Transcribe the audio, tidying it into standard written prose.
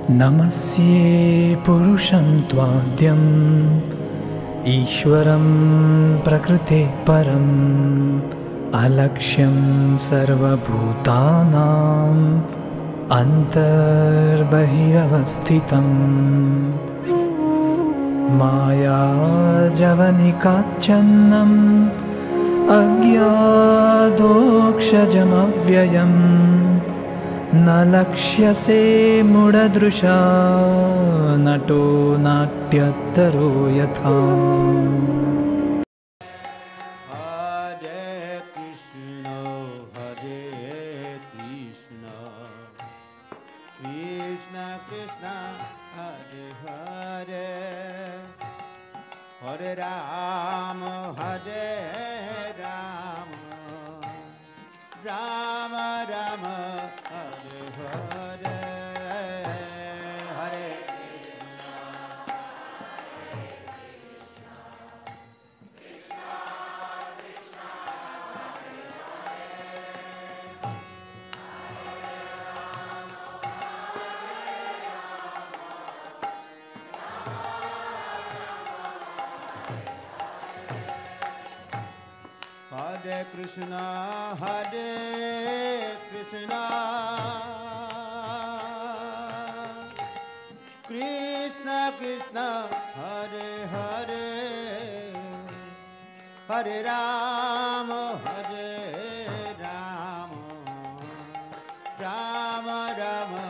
नमस्ये पुरुषं त्वाद्यम् ईश्वरं प्रकृते परम् अलक्ष्यं सर्वभूतानाम् अन्तर्बहिरवस्थितम् मायाजवनिकाच्छन्नम् अज्ञातोऽक्षजमव्ययम् न लक्ष्यसे मूढदृशा नटो नाट्यतरो यथा। Hare Krishna, Hare Krishna, Krishna Krishna, Hare Hare, Hare Rama, Hare Rama, Rama Rama,